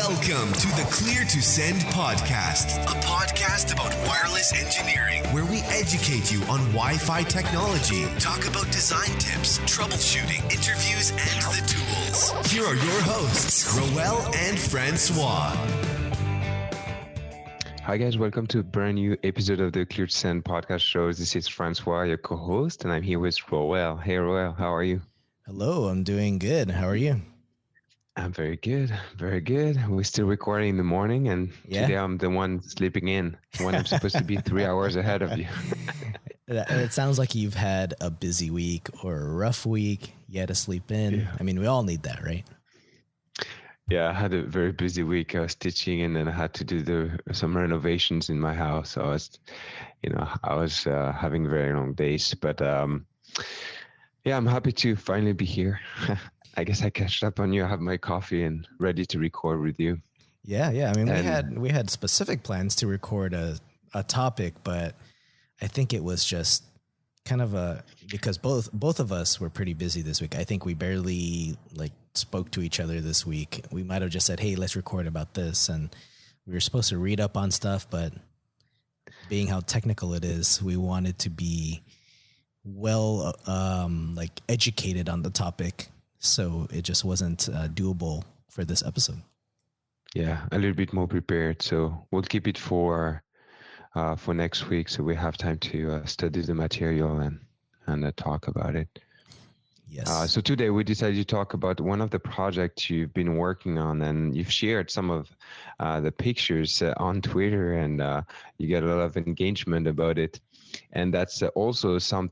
Welcome to the Clear to Send podcast, a podcast about wireless engineering, where we educate you on Wi-Fi technology, talk about design tips, troubleshooting, interviews, and the tools. Here are your hosts, Rowell and Francois. Hi guys, welcome to a brand new episode of the Clear to Send podcast show. This is Francois, your co-host, and I'm here with Rowell. Hey Rowell, how are you? Hello, I'm doing good. How are you? I'm very good, very good. We're still recording in the morning, and today I'm the one sleeping in when I'm supposed to be 3 hours ahead of you. It sounds like you've had a busy week or a rough week. You had to sleep in. Yeah. I mean, we all need that, right? Yeah, I had a very busy week. I was teaching, and then I had to do some renovations in my house. So I was having very long days. But yeah, I'm happy to finally be here. I guess I catched up on you. I have my coffee and ready to record with you. Yeah. I mean, we had specific plans to record a topic, but I think it was just kind of because both of us were pretty busy this week. I think we barely spoke to each other this week. We might have just said, "Hey, let's record about this," and we were supposed to read up on stuff, but being how technical it is, we wanted to be well educated on the topic. So it just wasn't doable for this episode. Yeah, a little bit more prepared. So we'll keep it for next week, so we have time to study the material and talk about it. Yes. So today we decided to talk about one of the projects you've been working on, and you've shared some of the pictures on Twitter, and you get a lot of engagement about it. And that's also some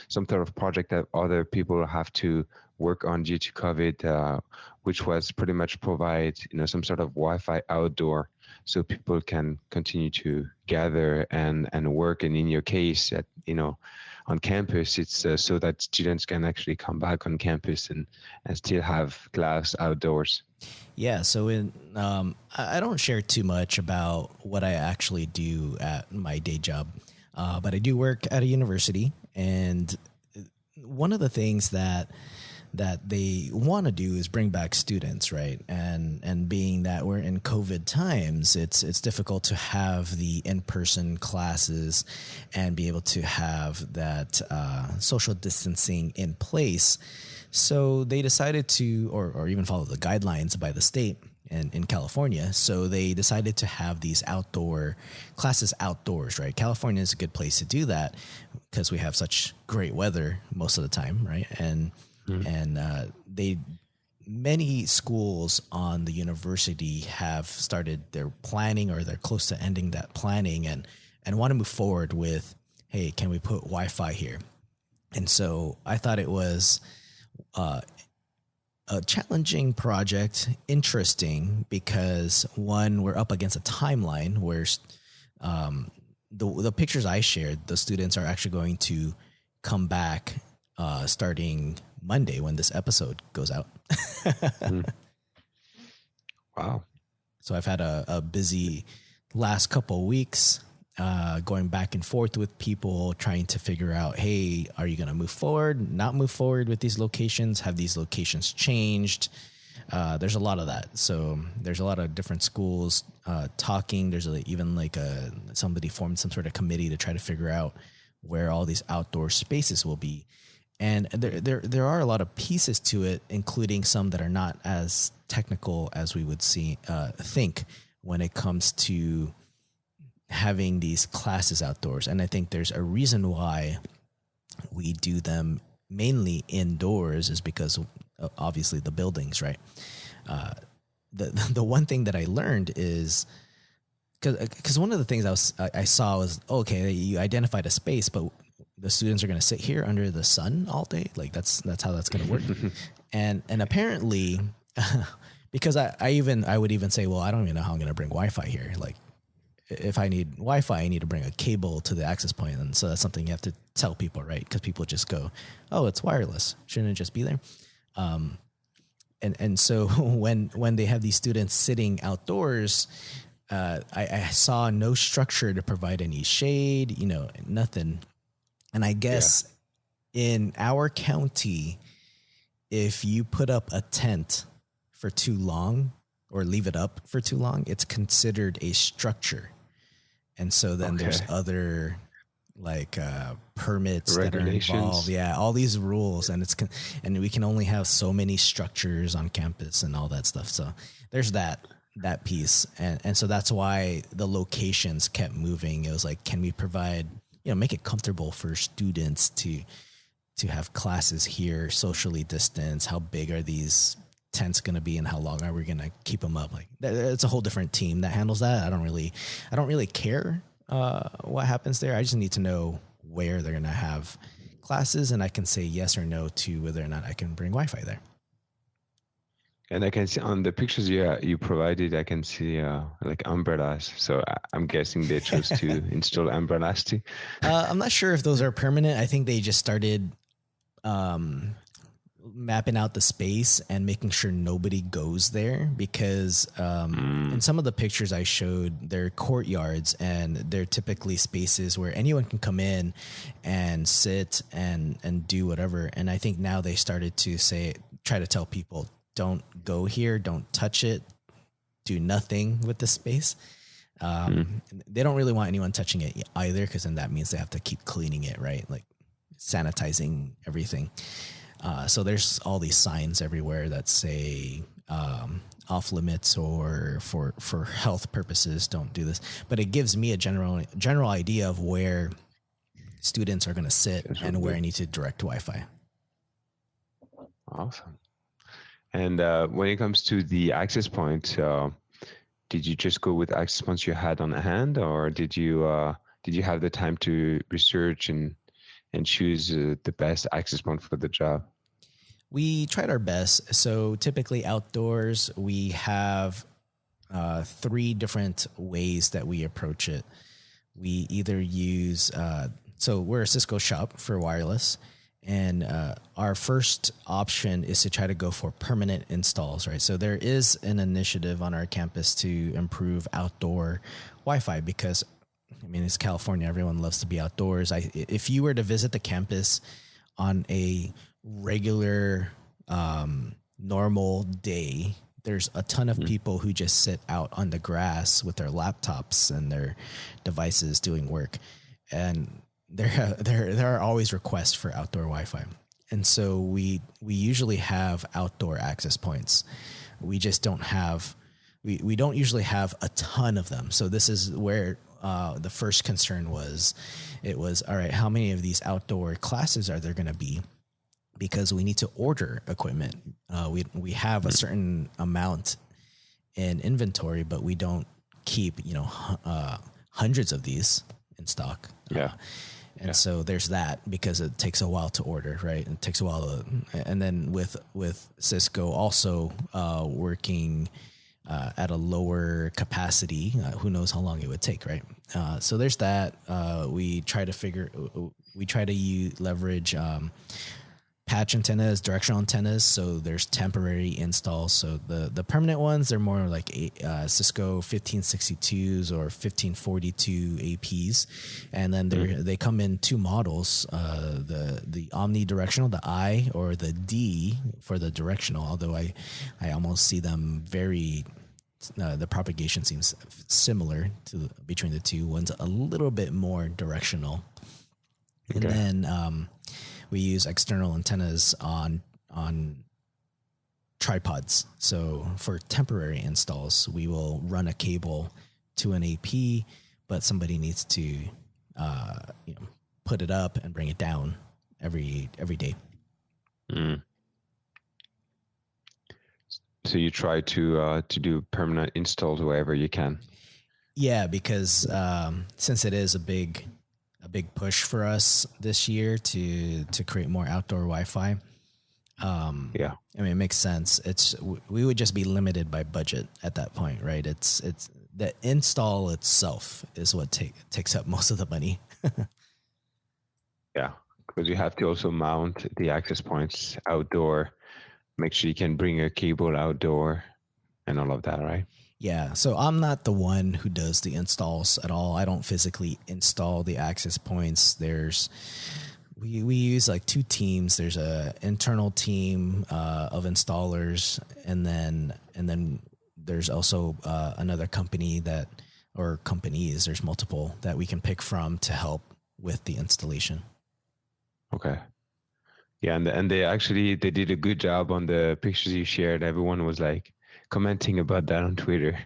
sort of project that other people have to work on due to COVID, which was pretty much provide some sort of Wi-Fi outdoor, so people can continue to gather and work. And in your case, on campus, it's so that students can actually come back on campus and still have class outdoors. Yeah, so I don't share too much about what I actually do at my day job, but I do work at a university, and one of the things that they want to do is bring back students, right? And being that we're in COVID times, it's difficult to have the in-person classes and be able to have that social distancing in place. So they decided to, or even follow the guidelines by the state in California. So they decided to have these outdoor classes outdoors, right? California is a good place to do that because we have such great weather most of the time, right? And many schools on the university have started their planning, or they're close to ending that planning, and want to move forward with, hey, can we put Wi-Fi here? And so I thought it was a challenging project, interesting, because one, we're up against a timeline where the pictures I shared, the students are actually going to come back starting Monday when this episode goes out. Wow. So I've had a busy last couple of weeks going back and forth with people, trying to figure out, hey, are you going to move forward, not move forward with these locations? Have these locations changed? There's a lot of that. So there's a lot of different schools talking. There's somebody formed some sort of committee to try to figure out where all these outdoor spaces will be. And there are a lot of pieces to it, including some that are not as technical as we would think when it comes to having these classes outdoors. And I think there's a reason why we do them mainly indoors, is because obviously the buildings, right? The one thing that I learned is, because one of the things I saw was, okay, you identified a space, but the students are going to sit here under the sun all day. Like that's how that's going to work. and apparently, because I would even say, well, I don't even know how I'm going to bring Wi-Fi here. Like if I need Wi-Fi, I need to bring a cable to the access point. And so that's something you have to tell people, right? Because people just go, oh, it's wireless. Shouldn't it just be there? And so when they have these students sitting outdoors, I saw no structure to provide any shade, nothing. And I guess in our county, if you put up a tent for too long, or leave it up for too long, it's considered a structure. And so then there's other like permits that are involved. Yeah, all these rules, and and we can only have so many structures on campus and all that stuff. So there's that piece, and so that's why the locations kept moving. It was like, can we provide, make it comfortable for students to have classes here, socially distanced? How big are these tents going to be, and how long are we going to keep them up? Like, it's a whole different team that handles that. I don't really care what happens there. I just need to know where they're going to have classes, and I can say yes or no to whether or not I can bring Wi-Fi there. And I can see on the pictures you provided, I can see like umbrellas. So I'm guessing they chose to install umbrellas too. I'm not sure if those are permanent. I think they just started mapping out the space and making sure nobody goes there, because in some of the pictures I showed, they're courtyards, and they're typically spaces where anyone can come in and sit and do whatever. And I think now they started to try to tell people, don't go here, don't touch it, do nothing with the space. They don't really want anyone touching it either, because then that means they have to keep cleaning it, right? Like sanitizing everything. So there's all these signs everywhere that say off limits, or for health purposes, don't do this. But it gives me a general idea of where students are going to sit and where I need to direct Wi-Fi. Awesome. And when it comes to the access point, did you just go with access points you had on hand, or did you have the time to research and choose the best access point for the job? We tried our best. So typically outdoors, we have 3 different ways that we approach it. We either use, so we're a Cisco shop for wireless, and our first option is to try to go for permanent installs, right? So there is an initiative on our campus to improve outdoor Wi-Fi, because it's California. Everyone loves to be outdoors. If you were to visit the campus on a regular, normal day, there's a ton of people who just sit out on the grass with their laptops and their devices doing work. And there are always requests for outdoor Wi-Fi. And so we usually have outdoor access points. We just don't have, we don't usually have a ton of them. So this is where the first concern was. It was, all right, how many of these outdoor classes are there going to be? Because we need to order equipment. We have a certain amount in inventory, but we don't keep, hundreds of these in stock. And so there's that, because it takes a while to order, right? It takes a while and then with Cisco also working at a lower capacity, who knows how long it would take, right? So there's that. We try to leverage patch antennas, directional antennas. So there's temporary installs. So the permanent ones, they're more like Cisco 1562s or 1542 APs. And then they come in 2 models, the omnidirectional, the I, or the D for the directional, although I almost see them very, the propagation seems similar between the two. One's a little bit more directional. Okay. And then we use external antennas on tripods. So for temporary installs, we will run a cable to an AP, but somebody needs to put it up and bring it down every day. So you try to do permanent installs wherever you can. Yeah, because since it is a big push for us this year to create more outdoor Wi-Fi. It makes sense. We would just be limited by budget at that point, right? It's the install itself is what takes up most of the money. Yeah, because you have to also mount the access points outdoor, make sure you can bring a cable outdoor and all of that, right? Yeah, so I'm not the one who does the installs at all. I don't physically install the access points. We use like 2 teams. There's a internal team of installers, and then there's also another company or companies, there's multiple that we can pick from to help with the installation. Okay. Yeah, and they did a good job on the pictures you shared. Everyone was like commenting about that on Twitter.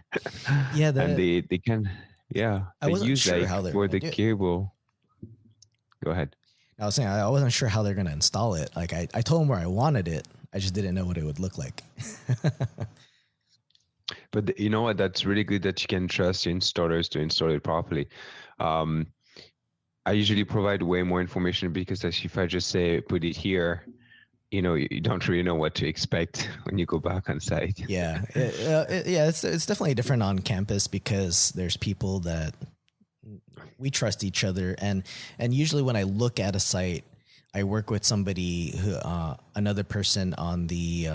Yeah, And they can, I they wasn't use sure like how they're for going to the do it. cable. Go ahead. I was saying I wasn't sure how they're going to install it. Like I told them where I wanted it. I just didn't know what it would look like. But you know what? That's really good that you can trust your installers to install it properly. Um, I usually provide way more information because if I just say put it here, you don't really know what to expect when you go back on site. Yeah, it's definitely different on campus because there's people that we trust each other, and usually when I look at a site, I work with somebody who another person on the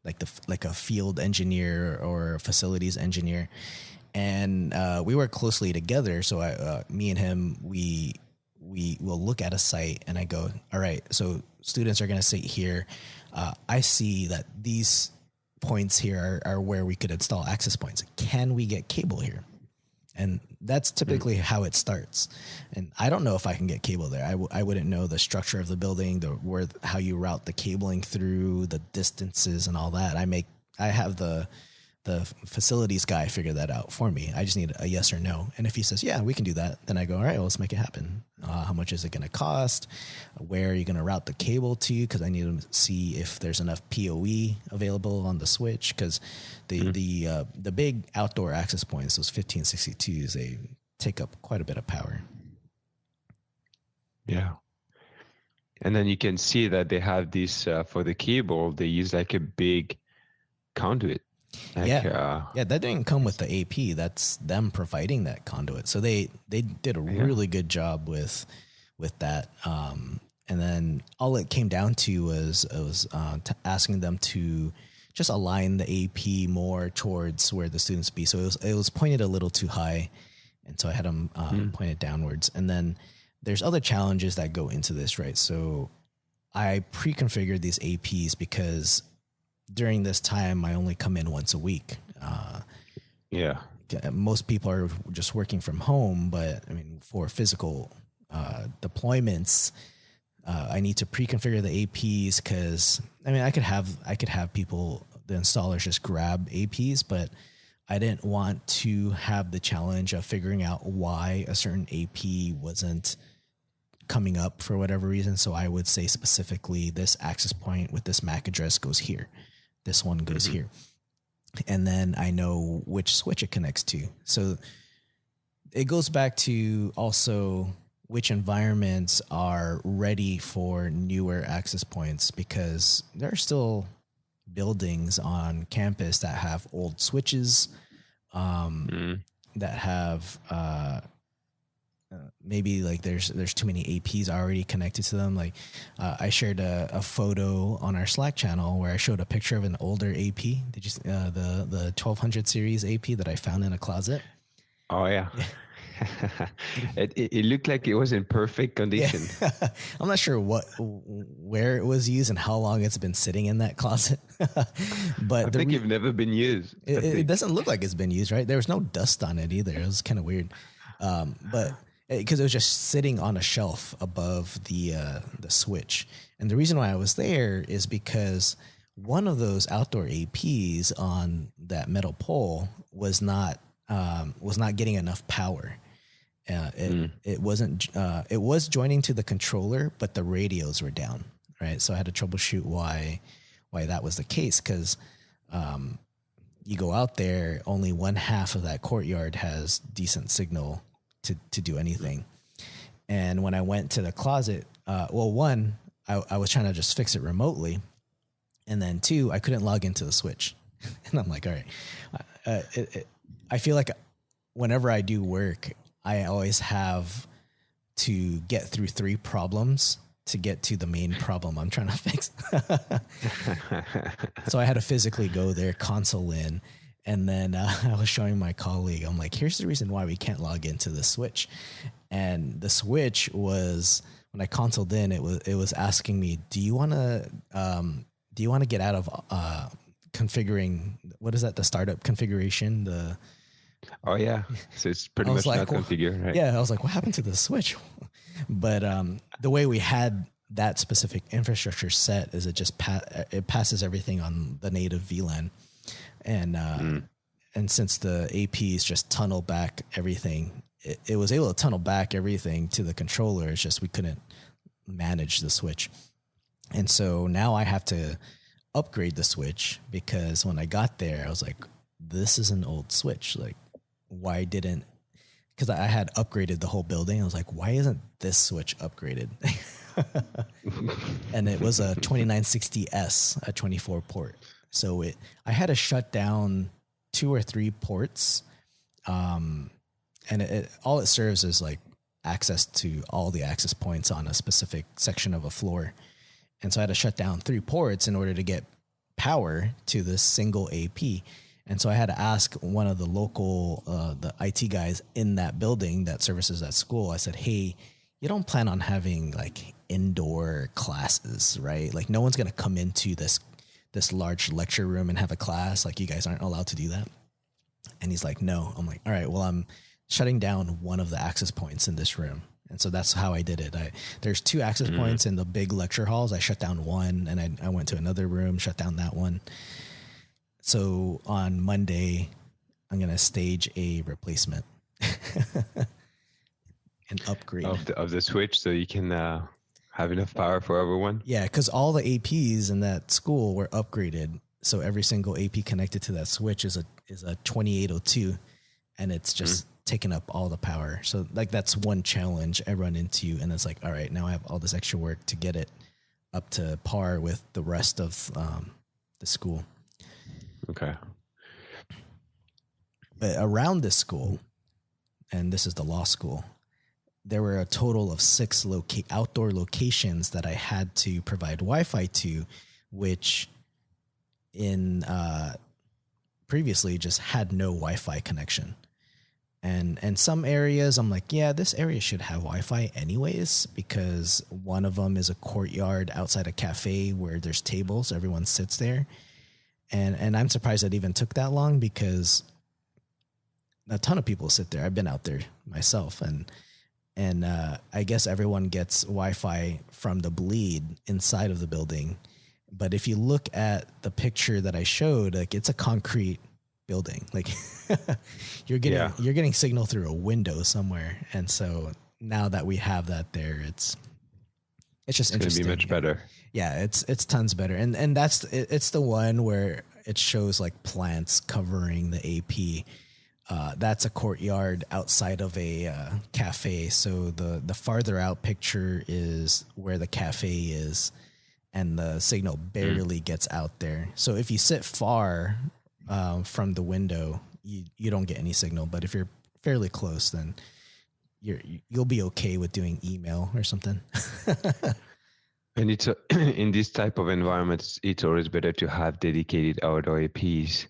like a field engineer or a facilities engineer, and we work closely together. So me and him, we will look at a site, and I go, all right, so students are going to sit here. I see that these points here are where we could install access points. Can we get cable here? And that's typically how it starts. And I don't know if I can get cable there. I wouldn't know the structure of the building, how you route the cabling through, the distances and all that. I have the facilities guy figure that out for me. I just need a yes or no. And if he says, yeah, we can do that, then I go, all right, well, let's make it happen. How much is it going to cost? Where are you going to route the cable to? Because I need to see if there's enough PoE available on the switch. Because the big outdoor access points, those 1562s, they take up quite a bit of power. Yeah. And then you can see that they have this for the cable, they use like a big conduit. That didn't come with the AP. That's them providing that conduit. So they did a really good job with that. And then all it came down to was asking them to just align the AP more towards where the students be. So it was pointed a little too high, and so I had them pointed downwards. And then there's other challenges that go into this, right? So I pre-configured these APs because during this time, I only come in once a week. Most people are just working from home, but I mean, for physical deployments, I need to pre-configure the APs because I mean, I could have people, the installers, just grab APs, but I didn't want to have the challenge of figuring out why a certain AP wasn't coming up for whatever reason. So I would say specifically, this access point with this MAC address goes here. This one goes here. And then I know which switch it connects to. So it goes back to also which environments are ready for newer access points, because there are still buildings on campus that have old switches, that have maybe like there's too many APs already connected to them. Like I shared a photo on our Slack channel where I showed a picture of an older AP. Did you the 1200 series AP that I found in a closet? Oh yeah. It looked like it was in perfect condition. Yeah. I'm not sure where it was used and how long it's been sitting in that closet. But I think it's never been used. It doesn't look like it's been used, right? There was no dust on it either. It was kind of weird. But because it was just sitting on a shelf above the switch. And the reason why I was there is because one of those outdoor APs on that metal pole was not getting enough power. It wasn't. It was joining to the controller, but the radios were down. Right, so I had to troubleshoot why that was the case. Because you go out there, only one half of that courtyard has decent signal to do anything. And when I went to the closet, I was trying to just fix it remotely, and then two, I couldn't log into the switch. And I'm like, all right, I feel like whenever I do work, I always have to get through 3 problems to get to the main problem I'm trying to fix. So I had to physically go there, console in, and then I was showing my colleague, I'm like, here's the reason why we can't log into the switch. And the switch was, when I consoled in, it was asking me, do you want to get out of configuring, what is that? The startup configuration, Oh yeah. So it's pretty I was much like, not configured, right? yeah, I was like, what happened to the switch? But the way we had that specific infrastructure set is it just it passes everything on the native VLAN, and since the APs just tunnel back everything, it was able to tunnel back everything to the controller. It's just we couldn't manage the switch, and so now I have to upgrade the switch, because when I got there, I was like, this is an old switch. Like, why didn't, because I had upgraded the whole building. I was like, why isn't this switch upgraded? And it was a 2960S, a 24 port. So I had to shut down 2 or 3 ports. And all it serves is like access to all the access points on a specific section of a floor. And so I had to shut down 3 ports in order to get power to this single AP. And so I had to ask one of the local, the IT guys in that building that services that school. I said, hey, you don't plan on having like indoor classes, right? Like no one's going to come into this large lecture room and have a class. Like you guys aren't allowed to do that. And he's like, no. I'm like, all right, well, I'm shutting down one of the access points in this room. And so that's how I did it. There's 2 access points in the big lecture halls. I shut down one, and I went to another room, shut down that one. So on Monday, I'm going to stage a replacement and upgrade of the switch, so you can have enough power for everyone. Yeah, because all the APs in that school were upgraded. So every single AP connected to that switch is a 2802, and it's just taking up all the power. So like that's one challenge I run into, and it's like, all right, now I have all this extra work to get it up to par with the rest of the school. Okay. But around this school, and this is the law school, there were a total of 6 outdoor locations that I had to provide Wi-Fi to, which in previously just had no Wi-Fi connection. And some areas I'm like, yeah, this area should have Wi-Fi anyways, because one of them is a courtyard outside a cafe where there's tables, everyone sits there. And I'm surprised it even took that long, because a ton of people sit there. I've been out there myself, and I guess everyone gets Wi-Fi from the bleed inside of the building. But if you look at the picture that I showed, like it's a concrete building. Like you're getting signal through a window somewhere. And so now that we have that there, it's just interesting. It's going to be much better. Yeah, it's tons better. And it's the one where it shows like plants covering the AP. That's a courtyard outside of a cafe. So the farther out picture is where the cafe is, and the signal barely gets out there. So if you sit far from the window, you don't get any signal. But if you're fairly close, then you'll be okay with doing email or something. And it's in this type of environments, it's always better to have dedicated outdoor APs,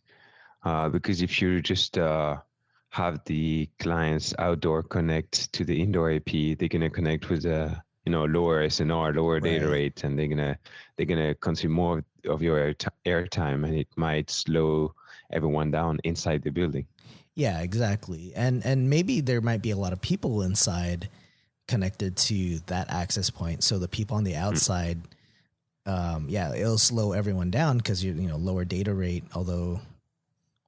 because if you just have the clients outdoor connect to the indoor AP, they're gonna connect with a lower SNR, lower data rate, and they're gonna consume more of your airtime, and it might slow everyone down inside the building. Yeah, exactly. And maybe there might be a lot of people inside connected to that access point. So the people on the outside, it'll slow everyone down because lower data rate. Although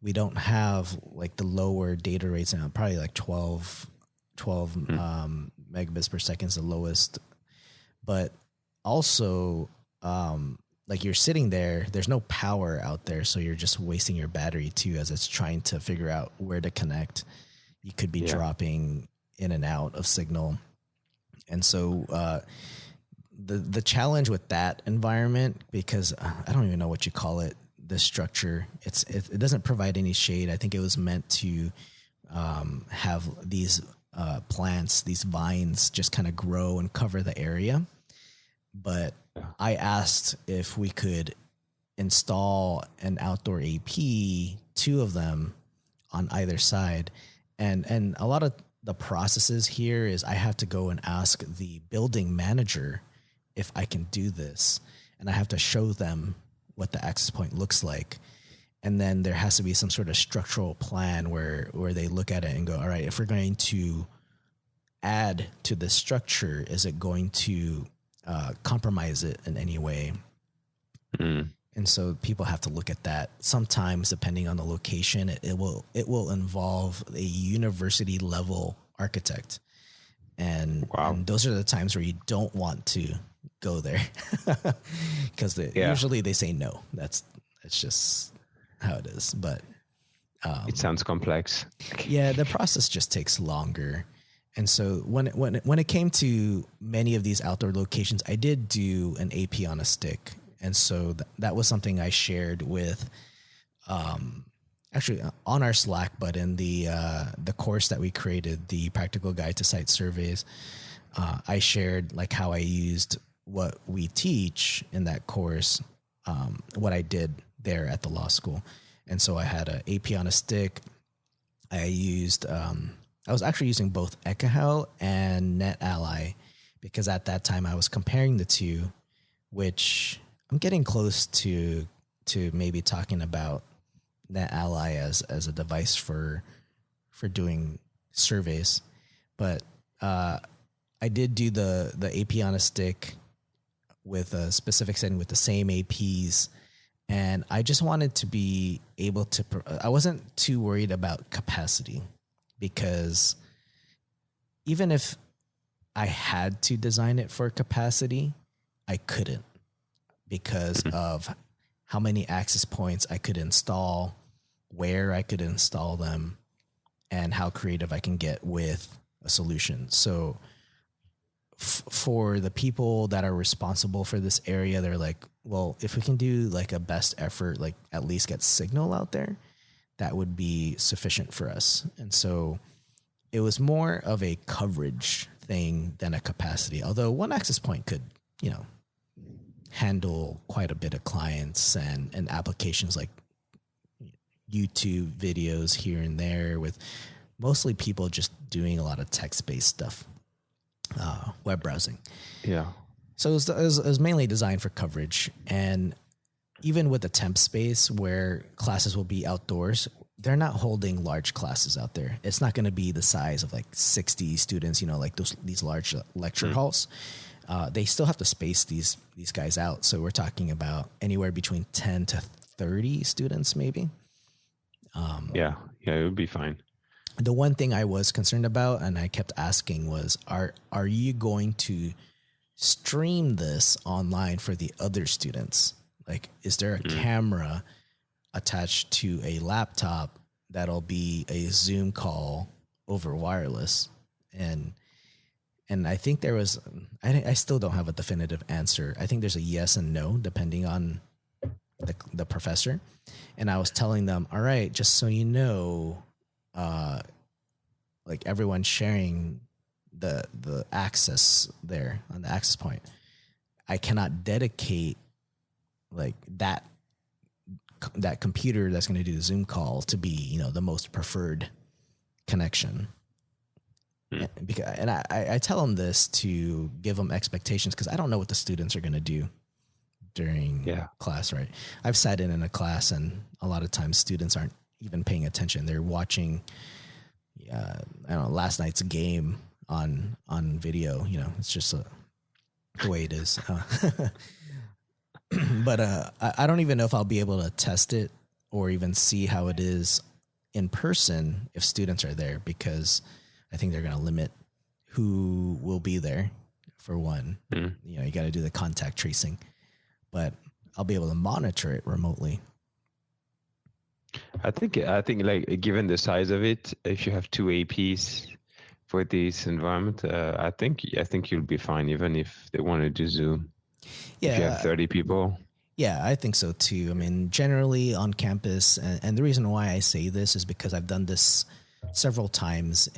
we don't have like the lower data rates now, probably like 12 megabits per second is the lowest. But also, like you're sitting there, there's no power out there, so you're just wasting your battery too as it's trying to figure out where to connect. You could be dropping in and out of signal. And so the challenge with that environment, because I don't even know what you call it, this structure, it doesn't provide any shade. I think it was meant to have these plants, these vines just kind of grow and cover the area. But I asked if we could install an outdoor AP, 2 of them on either side. And a lot of the processes here is I have to go and ask the building manager if I can do this. And I have to show them what the access point looks like. And then there has to be some sort of structural plan where they look at it and go, all right, if we're going to add to the structure, is it going to compromise it in any way? And so people have to look at that. Sometimes, depending on the location, it will involve a university level architect, and those are the times where you don't want to go there because usually they say no. That's just how it is. But it sounds complex. Yeah, the process just takes longer. And so when it came to many of these outdoor locations, I did do an AP on a stick. And so that was something I shared with, actually on our Slack, but in the course that we created, the Practical Guide to Site Surveys, I shared like how I used what we teach in that course, what I did there at the law school. And so I had an AP on a stick. I was actually using both Ekahau and NetAlly because at that time I was comparing the two, which I'm getting close to maybe talking about NetAlly as a device for doing surveys. But I did do the AP on a stick with a specific setting with the same APs. And I just wanted to be able to, I wasn't too worried about capacity because even if I had to design it for capacity, I couldn't because of how many access points I could install, where I could install them, and how creative I can get with a solution. So for the people that are responsible for this area, they're like, well, if we can do like a best effort, like at least get signal out there, that would be sufficient for us. And so it was more of a coverage thing than a capacity, although one access point could, handle quite a bit of clients and applications like YouTube videos here and there, with mostly people just doing a lot of text-based stuff, web browsing. Yeah. So it was mainly designed for coverage. And even with the temp space where classes will be outdoors, they're not holding large classes out there. It's not going to be the size of like 60 students, like these large lecture halls. They still have to space these guys out. So we're talking about anywhere between 10 to 30 students, maybe. Yeah, it would be fine. The one thing I was concerned about, and I kept asking, was, are you going to stream this online for the other students? Like, is there a camera attached to a laptop that'll be a Zoom call over wireless? And I think there was, I still don't have a definitive answer. I think there's a yes and no, depending on the professor. And I was telling them, all right, just so you know, like everyone's sharing the access there on the access point. I cannot dedicate like that computer that's going to do the Zoom call to be, the most preferred connection. Because, and I tell them this to give them expectations because I don't know what the students are going to do during class, right? I've sat in a class and a lot of times students aren't even paying attention. They're watching, last night's game on video. It's just the way it is. But I don't even know if I'll be able to test it or even see how it is in person if students are there, because I think they're going to limit who will be there, for one. You got to do the contact tracing, but I'll be able to monitor it remotely. I think like given the size of it, if you have two APs for this environment, I think you'll be fine, even if they want to do Zoom. Yeah, if you have 30 people. Yeah, I think so too. I mean, generally on campus, and the reason why I say this is because I've done this several times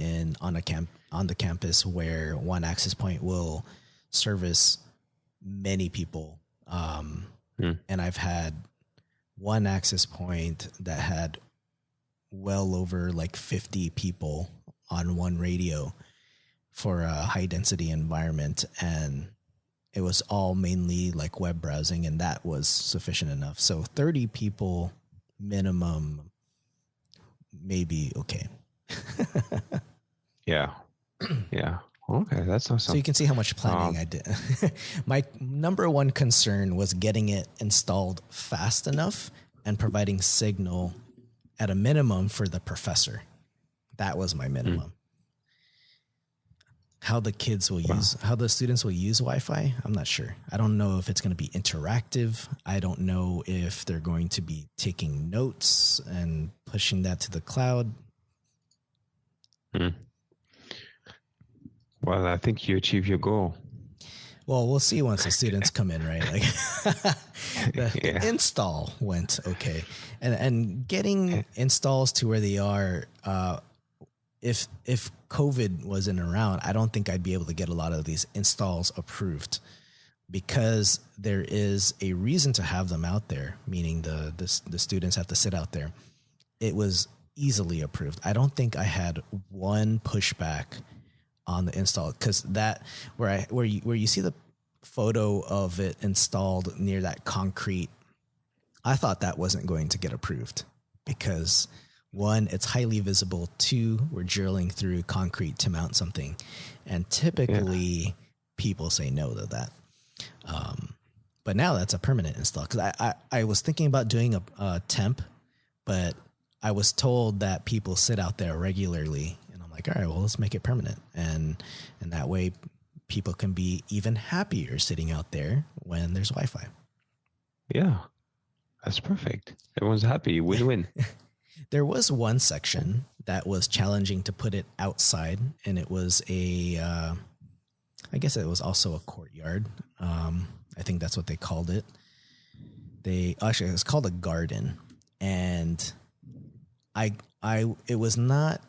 on the campus where one access point will service many people. And I've had one access point that had well over like 50 people on one radio for a high density environment. And it was all mainly like web browsing, and that was sufficient enough. So 30 people minimum, maybe okay. Yeah. Yeah. Okay, that's awesome. So you can see how much planning I did. My number one concern was getting it installed fast enough and providing signal at a minimum for the professor. That was my minimum. How the students will use Wi-Fi, I'm not sure. I don't know if it's going to be interactive. I don't know if they're going to be taking notes and pushing that to the cloud. Well, I think you achieve your goal. Well, we'll see once the students come in, right? Like the install went okay, and getting installs to where they are. If COVID wasn't around, I don't think I'd be able to get a lot of these installs approved, because there is a reason to have them out there. Meaning the students have to sit out there. It was easily approved. I don't think I had one pushback on the install, because that where you see the photo of it installed near that concrete, I thought that wasn't going to get approved, because one, it's highly visible. Two, we're drilling through concrete to mount something, and typically people say no to that. But now that's a permanent install, because I was thinking about doing a temp, but I was told that people sit out there regularly. Like, all right, well, let's make it permanent. And that way people can be even happier sitting out there when there's Wi-Fi. Yeah, that's perfect. Everyone's happy. Win-win. There was one section that was challenging to put it outside, and it was I guess it was also a courtyard. I think that's what they called it. It was called a garden. And it was not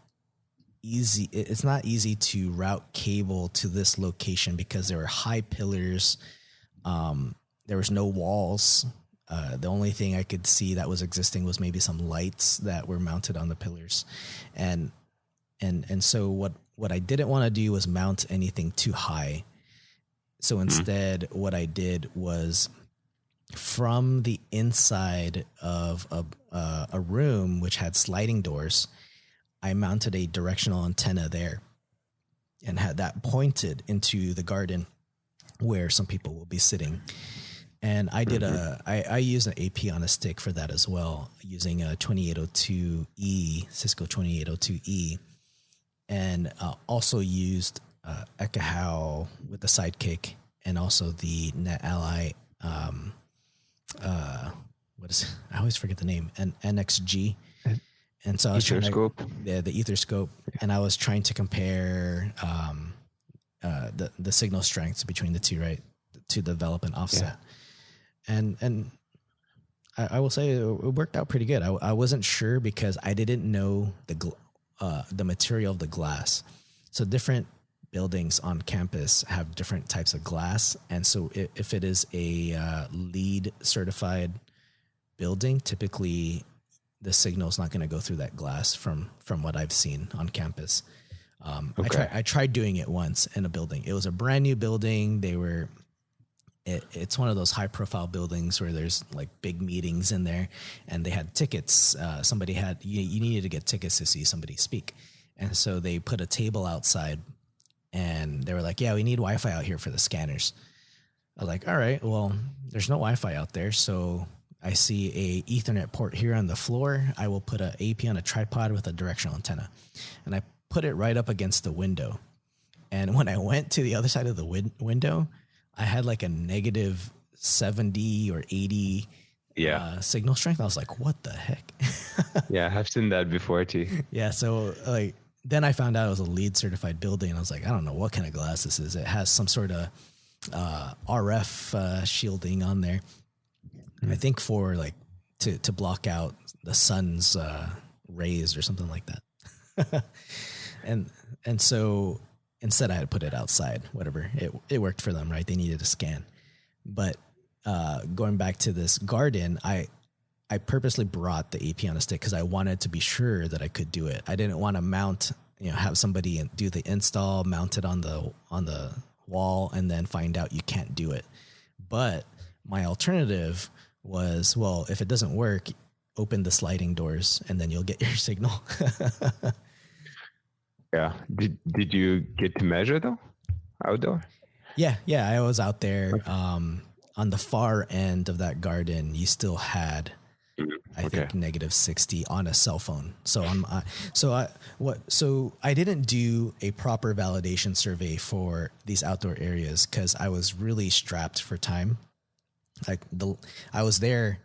easy. It's not easy to route cable to this location because there were high pillars. There was no walls. The only thing I could see that was existing was maybe some lights that were mounted on the pillars. And so what I didn't want to do was mount anything too high. So instead, what I did was, from the inside of a room which had sliding doors, I mounted a directional antenna there and had that pointed into the garden where some people will be sitting. And I did I used an AP on a stick for that as well, using a 2802E, Cisco 2802E, and also used Ekahau with the Sidekick, and also the NetAlly, I always forget the name, NXG. And so I was trying to, the Etherscope, and I was trying to compare the signal strengths between the two, right, to develop an offset. And I will say it worked out pretty good. I wasn't sure because I didn't know the material of the glass. So different buildings on campus have different types of glass, and so if it is a LEED certified building, typically the signal is not going to go through that glass from what I've seen on campus. I tried doing it once in a building. It was a brand new building. It's one of those high profile buildings where there's like big meetings in there, and they had tickets. Somebody you needed to get tickets to see somebody speak. And so they put a table outside, and they were like, yeah, we need Wi-Fi out here for the scanners. I was like, all right, well, there's no Wi-Fi out there. So I see a Ethernet port here on the floor. I will put an AP on a tripod with a directional antenna. And I put it right up against the window. And when I went to the other side of the window, I had like a negative 70 or 80 signal strength. I was like, what the heck? Yeah, I've seen that before too. Yeah, so like then I found out it was a LEED certified building, and I was like, I don't know what kind of glass this is. It has some sort of RF shielding on there. I think for like to block out the sun's rays or something like that. and so instead I had to put it outside, whatever. It worked for them, right? They needed a scan. But going back to this garden, I purposely brought the AP on a stick because I wanted to be sure that I could do it. I didn't want to have somebody do the install, mount it on the wall, and then find out you can't do it. But my alternative was, well, if it doesn't work, open the sliding doors and then you'll get your signal. Yeah. Did you get to measure though? Outdoor? Yeah. I was out there. On the far end of that garden, you still had, I think, -60 on a cell phone. So I didn't do a proper validation survey for these outdoor areas because I was really strapped for time. I was there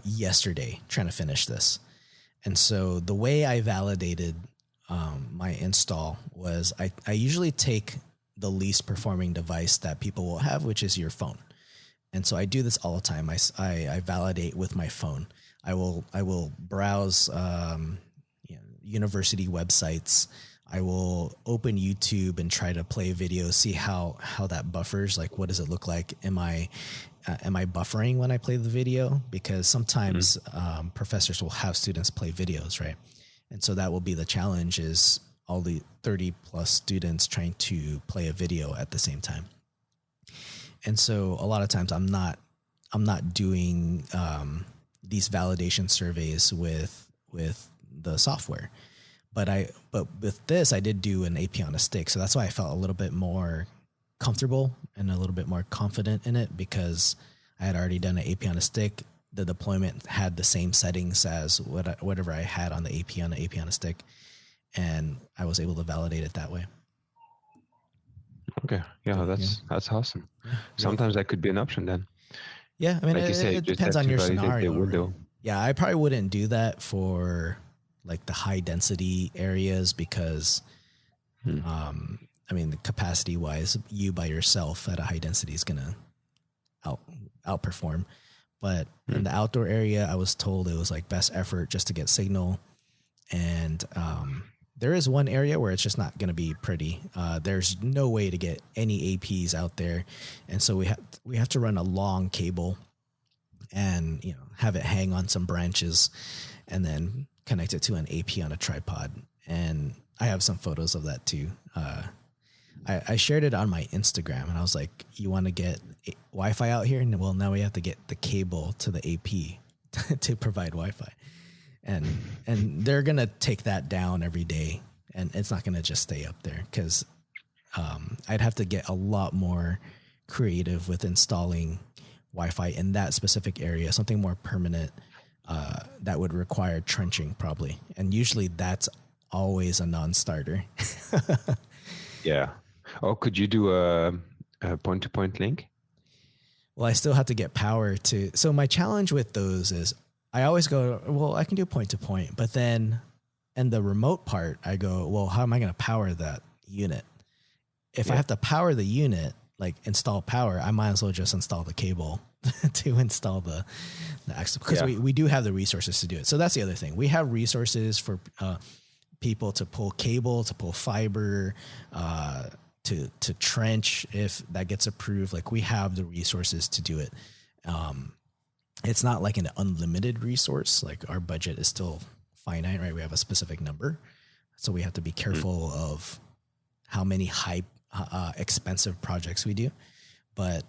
yesterday trying to finish this, and so the way I validated my install was I usually take the least performing device that people will have, which is your phone. And so I do this all the time. I validate with my phone. I will browse university websites. I will open YouTube and try to play videos, see how that buffers. Like, what does it look like? Am I buffering when I play the video? Because sometimes professors will have students play videos, right? And so that will be the challenge: is all the 30 plus students trying to play a video at the same time. And so a lot of times I'm not doing these validation surveys with the software, but with this I did do an AP on a stick, so that's why I felt a little bit more comfortable and a little bit more confident in it, because I had already done an AP on a stick. The deployment had the same settings as whatever I had on the AP on a stick, and I was able to validate it that way. Okay. Yeah, that's awesome. Yeah. Sometimes that could be an option then. Yeah, I mean, like it depends on your scenario. Right? Yeah, I probably wouldn't do that for like the high density areas because, I mean, capacity wise, you by yourself at a high density is gonna outperform. But in the outdoor area, I was told it was like best effort just to get signal, and there is one area where it's just not going to be pretty. There's no way to get any APs out there, and so we have to run a long cable, and have it hang on some branches, and then connect it to an AP on a tripod. And I have some photos of that too. I shared it on my Instagram, and I was like, "You want to get Wi-Fi out here?" And well, now we have to get the cable to the AP to provide Wi-Fi. And they're going to take that down every day, and it's not going to just stay up there, because I'd have to get a lot more creative with installing Wi-Fi in that specific area, something more permanent that would require trenching probably. And usually that's always a non-starter. Yeah. Oh, could you do a point-to-point link? Well, I still have to get power to. So my challenge with those is I always go, well, I can do point to point, but then in the remote part, I go, well, how am I going to power that unit? If I have to power the unit, like install power, I might as well just install the cable to install the access, because we do have the resources to do it. So that's the other thing. We have resources for people to pull cable, to pull fiber, to trench if that gets approved. Like, we have the resources to do it. It's not like an unlimited resource. Like, our budget is still finite, right? We have a specific number. So we have to be careful of how many high, expensive projects we do. But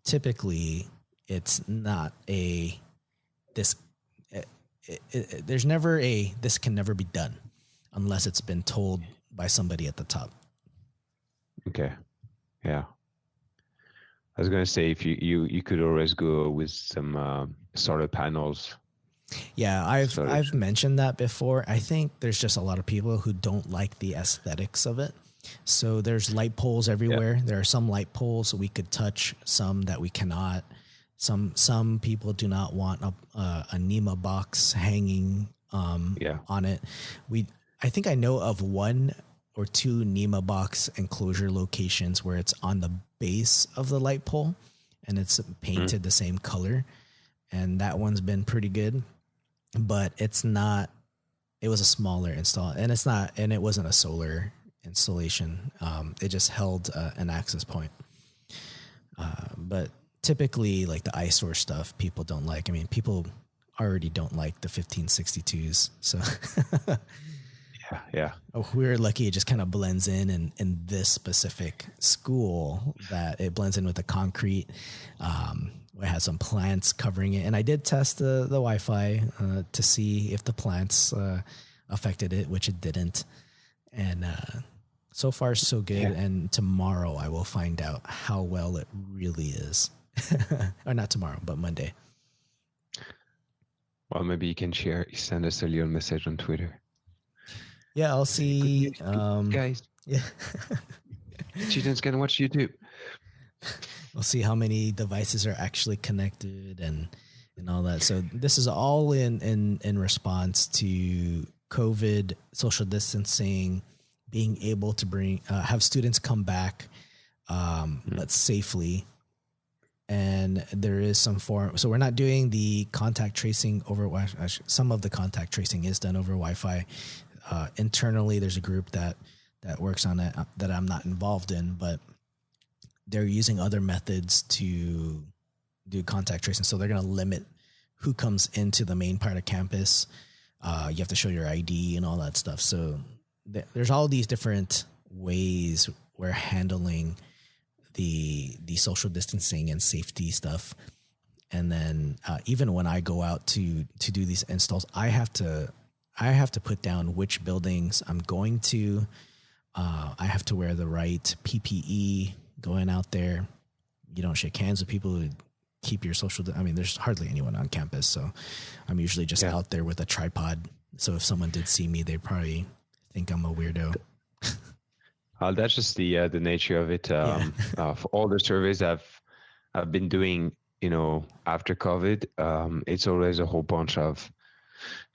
typically it's not this can never be done unless it's been told by somebody at the top. Okay. Yeah. I was going to say, if you could always go with some solar panels. Yeah, I've mentioned that before. I think there's just a lot of people who don't like the aesthetics of it. So there's light poles everywhere. There are some light poles we could touch, some that we cannot. Some people do not want a NEMA box hanging on it. I think I know of 1 or 2 NEMA box enclosure locations where it's on the base of the light pole and it's painted the same color, and that one's been pretty good. But it was a smaller install, and it wasn't a solar installation. It just held an access point. But typically, like the eyesore stuff, people don't like. I mean, people already don't like the 1562s. So yeah. Oh, we're lucky it just kind of blends in this specific school, that it blends in with the concrete. I had some plants covering it, and I did test the Wi-Fi to see if the plants affected it, which it didn't. And so far, so good. Yeah. And tomorrow I will find out how well it really is. Or not tomorrow, but Monday. Well, maybe you can send us a little message on Twitter. Yeah, I'll see. Guys, Yeah. students can watch YouTube. We'll see how many devices are actually connected and all that. So this is all in response to COVID, social distancing, being able to have students come back, but safely. And there is some form. So we're not doing the contact tracing over Wi-Fi. Some of the contact tracing is done over Wi-Fi. Internally, there's a group that works on it that I'm not involved in, but they're using other methods to do contact tracing. So they're going to limit who comes into the main part of campus. You have to show your ID and all that stuff. So there's all these different ways we're handling the social distancing and safety stuff. And then even when I go out to do these installs, I have to put down which buildings I'm going to. I have to wear the right PPE going out there. You don't shake hands with people. Keep your social. I mean, there's hardly anyone on campus, so I'm usually just out there with a tripod. So if someone did see me, they'd probably think I'm a weirdo. That's just the nature of it. For all the surveys I've been doing, after COVID, it's always a whole bunch of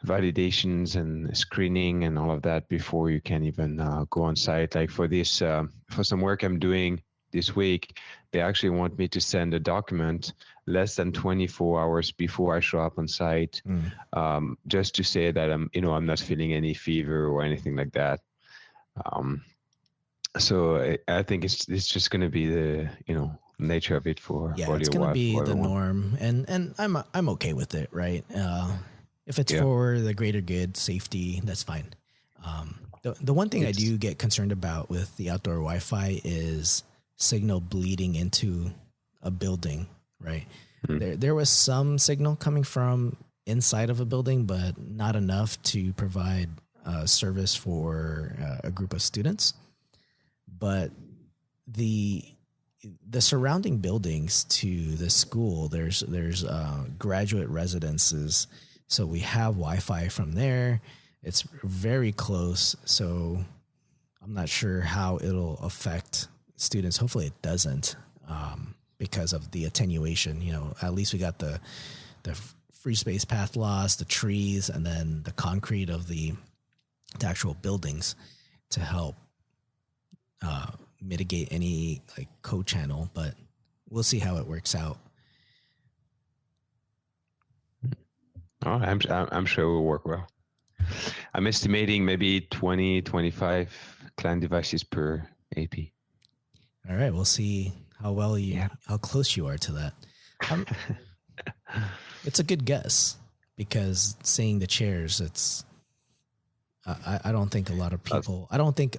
validations and screening and all of that before you can even go on site. Like for this, for some work I'm doing this week, they actually want me to send a document less than 24 hours before I show up on site, just to say that I'm not feeling any fever or anything like that. So I think it's just going to be the nature of it for it's going to be the norm, and I'm okay with it, right? If it's for the greater good, safety, that's fine. The one thing I do get concerned about with the outdoor Wi-Fi is signal bleeding into a building, right? There was some signal coming from inside of a building, but not enough to provide service for a group of students. But the surrounding buildings to the school, there's graduate residences. So we have Wi-Fi from there. It's very close. So I'm not sure how it'll affect students. Hopefully it doesn't, because of the attenuation. At least we got the free space path loss, the trees, and then the concrete of the actual buildings to help mitigate any co-channel. But we'll see how it works out. Oh, I'm sure it will work well. I'm estimating maybe 20, 25 client devices per AP. All right, we'll see how well how close you are to that. It's a good guess because seeing the chairs, I don't think a lot of people. I don't think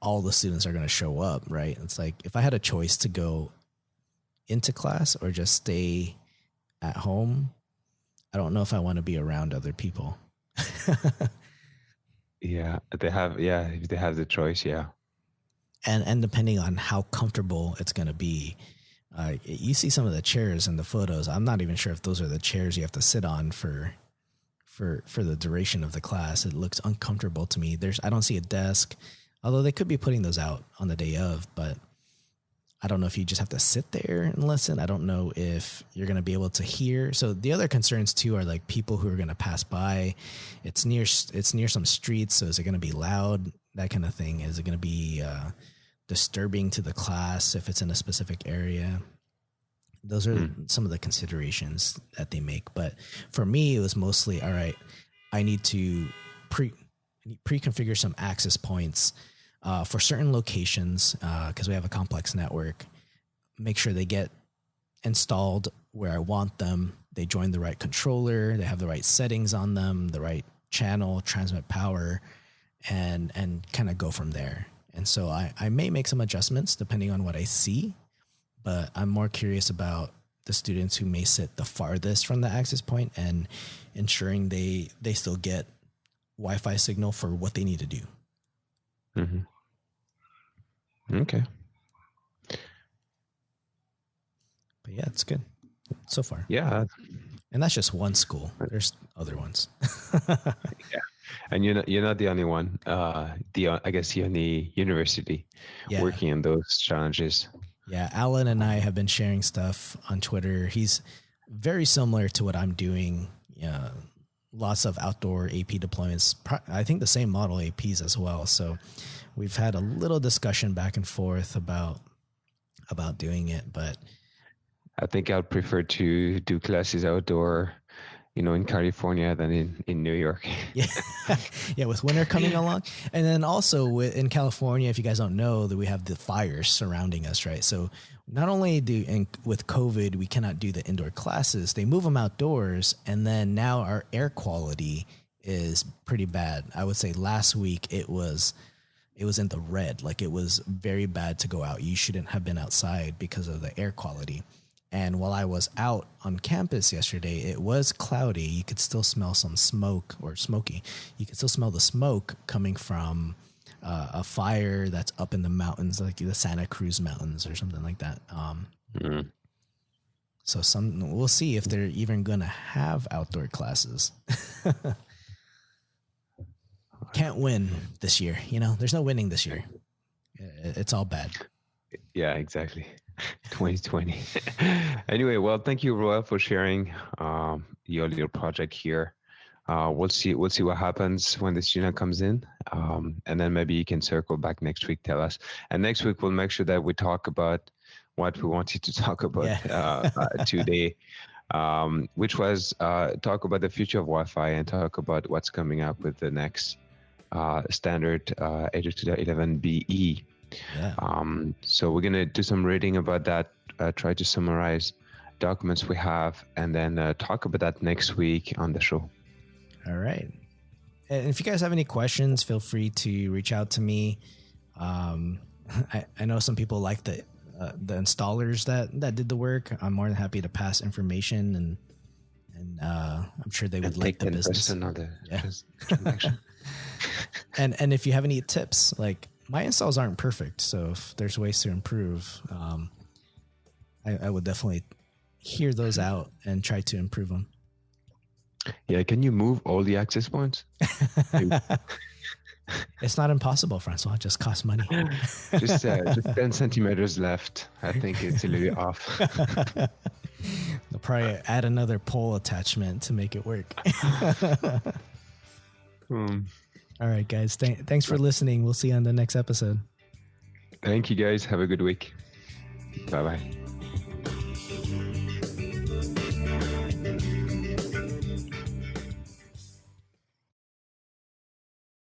all the students are going to show up. Right? It's like if I had a choice to go into class or just stay at home, I don't know if I want to be around other people. If they have the choice, And depending on how comfortable it's going to be, you see some of the chairs in the photos. I'm not even sure if those are the chairs you have to sit on for the duration of the class. It looks uncomfortable to me. I don't see a desk, although they could be putting those out on the day of, but I don't know if you just have to sit there and listen. I don't know if you're going to be able to hear. So the other concerns too are like people who are going to pass by. It's near some streets. So is it going to be loud? That kind of thing. Is it going to be disturbing to the class if it's in a specific area? Those are some of the considerations that they make. But for me, it was mostly, all right, I need to pre-configure some access points for certain locations, because we have a complex network. Make sure they get installed where I want them. They join the right controller. They have the right settings on them, the right channel, transmit power, and kind of go from there. And so I may make some adjustments depending on what I see, but I'm more curious about the students who may sit the farthest from the access point and ensuring they still get Wi-Fi signal for what they need to do. Okay. But yeah, it's good so far. Yeah. And that's just one school. There's other ones. Yeah. And you're not the only one. I guess the only university working on those challenges. Yeah, Alan and I have been sharing stuff on Twitter. He's very similar to what I'm doing. Lots of outdoor AP deployments. I think the same model APs as well. So we've had a little discussion back and forth about doing it, but I think I'd prefer to do classes outdoor, in California than in New York. Yeah, with winter coming along. And then also in California, if you guys don't know, that we have the fires surrounding us, right? So not only with COVID, we cannot do the indoor classes, they move them outdoors. And then now our air quality is pretty bad. I would say last week it was in the red. Like, it was very bad to go out. You shouldn't have been outside because of the air quality. And while I was out on campus yesterday, it was cloudy. You could still smell some smoke, or smoky. You could still smell the smoke coming from a fire that's up in the mountains, like the Santa Cruz Mountains or something like that. So we'll see if they're even going to have outdoor classes. Can't win this year. There's no winning this year. It's all bad. Yeah, exactly. 2020. Anyway, well, thank you, Rowell, for sharing your little project here. We'll see what happens when the student comes in, and then maybe you can circle back next week, tell us. And next week we'll make sure that we talk about what we wanted to talk about today, which was talk about the future of Wi-Fi and talk about what's coming up with the next standard 802.11be. Yeah. So we're going to do some reading about that, try to summarize documents we have, and then talk about that next week on the show. All right. And if you guys have any questions, feel free to reach out to me. I know some people like the installers that did the work. I'm more than happy to pass information, and I'm sure they would like the business. Transaction. And if you have any tips, like, my installs aren't perfect, so if there's ways to improve, I would definitely hear those out and try to improve them. Yeah, can you move all the access points? It's not impossible, Francois. It just costs money. just 10 centimeters left. I think it's a little off. They'll probably add another pole attachment to make it work. All right, guys. Thanks for listening. We'll see you on the next episode. Thank you, guys. Have a good week. Bye-bye.